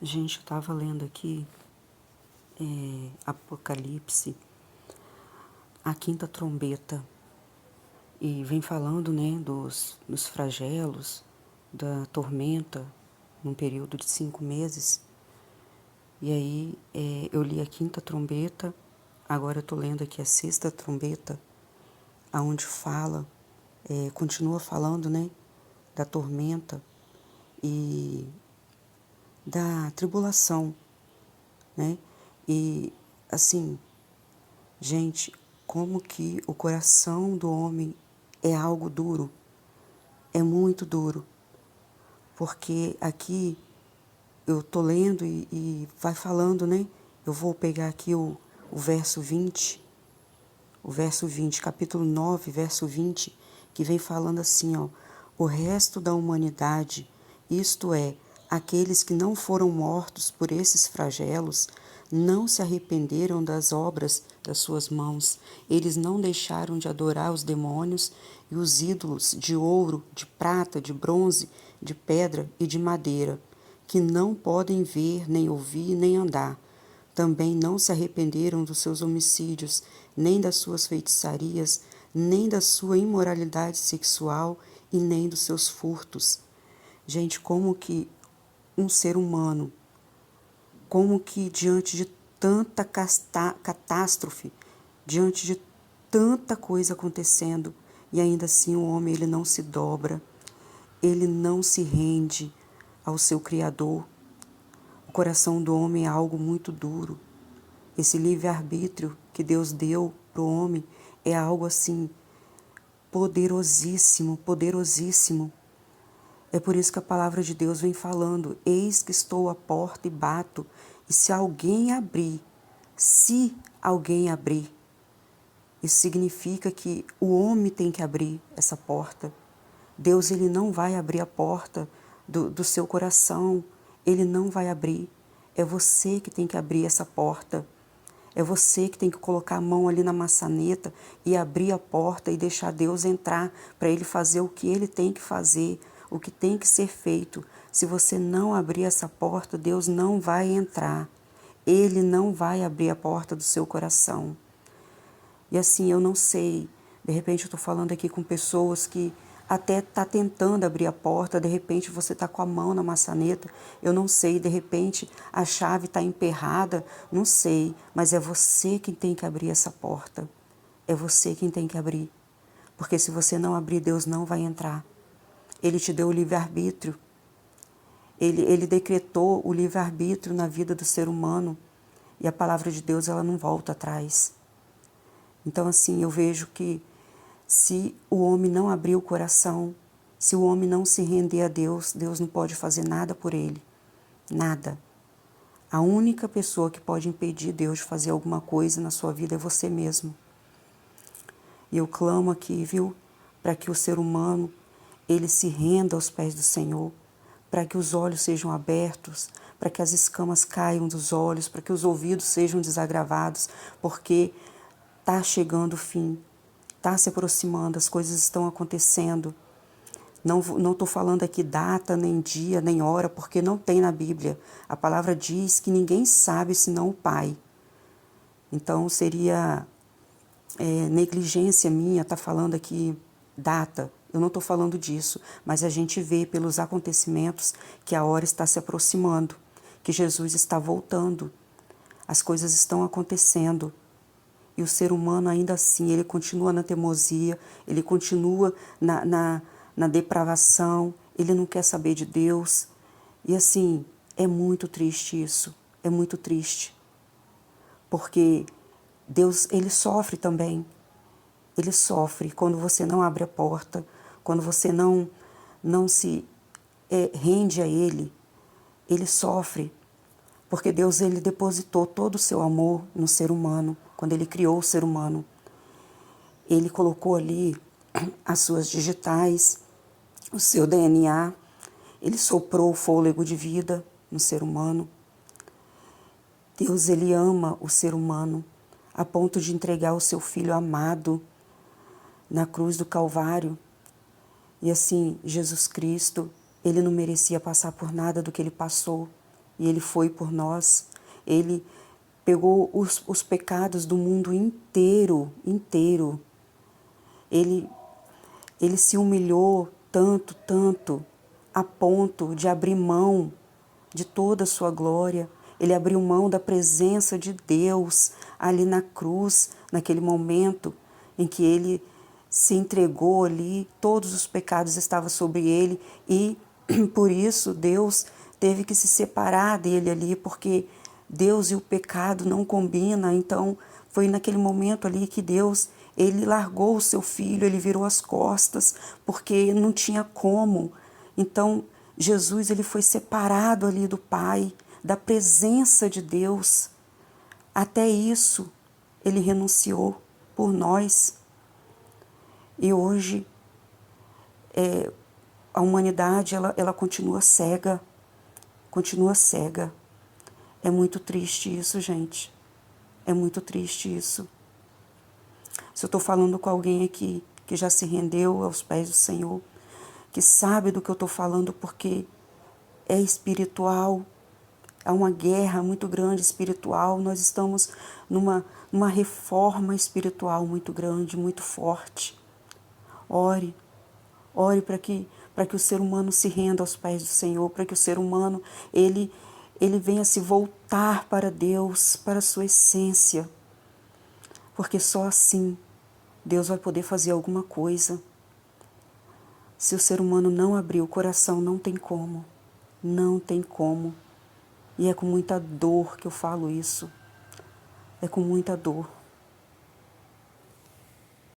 Gente, eu estava lendo aqui Apocalipse, a quinta trombeta, e vem falando, né, dos flagelos, da tormenta, num período de 5 meses. E aí eu li a quinta trombeta, agora eu estou lendo aqui a sexta trombeta, aonde fala, continua falando, né, da tormenta e da tribulação, né? E assim, gente, como que o coração do homem é algo duro, é muito duro, porque aqui eu tô lendo e vai falando, né? Eu vou pegar aqui o verso 20, capítulo 9, verso 20, que vem falando assim, ó, o resto da humanidade, isto é, aqueles que não foram mortos por esses flagelos, não se arrependeram das obras das suas mãos. Eles não deixaram de adorar os demônios e os ídolos de ouro, de prata, de bronze, de pedra e de madeira, que não podem ver, nem ouvir, nem andar. Também não se arrependeram dos seus homicídios, nem das suas feitiçarias, nem da sua imoralidade sexual e nem dos seus furtos. Gente, como que um ser humano, como que diante de tanta catástrofe, diante de tanta coisa acontecendo, e ainda assim o homem ele não se dobra, ele não se rende ao seu Criador. O coração do homem é algo muito duro. Esse livre-arbítrio que Deus deu para o homem é algo assim poderosíssimo, poderosíssimo. É por isso que a palavra de Deus vem falando: eis que estou à porta e bato, e se alguém abrir, isso significa que o homem tem que abrir essa porta. Deus ele não vai abrir a porta do seu coração, ele não vai abrir. É você que tem que abrir essa porta. É você que tem que colocar a mão ali na maçaneta e abrir a porta e deixar Deus entrar para Ele fazer o que Ele tem que fazer, o que tem que ser feito. Se você não abrir essa porta, Deus não vai entrar. Ele não vai abrir a porta do seu coração. E assim, eu não sei, de repente eu estou falando aqui com pessoas que até está tentando abrir a porta, de repente você está com a mão na maçaneta, eu não sei, de repente a chave está emperrada, não sei, mas é você quem tem que abrir essa porta. É você quem tem que abrir. Porque se você não abrir, Deus não vai entrar. Ele te deu o livre-arbítrio. Ele decretou o livre-arbítrio na vida do ser humano. E a palavra de Deus, ela não volta atrás. Então, assim, eu vejo que se o homem não abrir o coração, se o homem não se render a Deus, Deus não pode fazer nada por ele. Nada. A única pessoa que pode impedir Deus de fazer alguma coisa na sua vida é você mesmo. E eu clamo aqui, viu, para que o ser humano, ele se renda aos pés do Senhor, para que os olhos sejam abertos, para que as escamas caiam dos olhos, para que os ouvidos sejam desagravados, porque está chegando o fim, está se aproximando, as coisas estão acontecendo. Não estou falando aqui data, nem dia, nem hora, porque não tem na Bíblia. A palavra diz que ninguém sabe senão o Pai. Então seria negligência minha estar falando aqui data. Eu não estou falando disso, mas a gente vê pelos acontecimentos que a hora está se aproximando, que Jesus está voltando, as coisas estão acontecendo. E o ser humano ainda assim, ele continua na teimosia, ele continua na depravação, ele não quer saber de Deus. E assim, é muito triste isso, é muito triste. Porque Deus, ele sofre também. Ele sofre quando você não abre a porta, quando você não se rende a Ele. Ele sofre, porque Deus ele depositou todo o seu amor no ser humano, quando Ele criou o ser humano. Ele colocou ali as suas digitais, o seu DNA, Ele soprou o fôlego de vida no ser humano. Deus, ele ama o ser humano a ponto de entregar o seu Filho amado na cruz do Calvário. E assim, Jesus Cristo, ele não merecia passar por nada do que ele passou. e Ele foi por nós. Ele pegou os pecados do mundo inteiro, inteiro. Ele se humilhou tanto, tanto, a ponto de abrir mão de toda a sua glória. Ele abriu mão da presença de Deus ali na cruz, naquele momento em que ele se entregou ali, todos os pecados estavam sobre ele e por isso Deus teve que se separar dele ali, porque Deus e o pecado não combinam. Então foi naquele momento ali que Deus, ele largou o seu filho, ele virou as costas, porque não tinha como. Então Jesus, ele foi separado ali do Pai, da presença de Deus. Até isso ele renunciou por nós. E hoje a humanidade ela continua cega, continua cega. É muito triste isso, gente. É muito triste isso. Se eu estou falando com alguém aqui que já se rendeu aos pés do Senhor, que sabe do que eu estou falando porque é espiritual, há uma guerra muito grande espiritual, nós estamos numa reforma espiritual muito grande, muito forte. Ore, ore para que o ser humano se renda aos pés do Senhor, para que o ser humano, ele venha se voltar para Deus, para a sua essência, porque só assim Deus vai poder fazer alguma coisa. Se o ser humano não abrir o coração, não tem como, não tem como. E é com muita dor que eu falo isso, é com muita dor.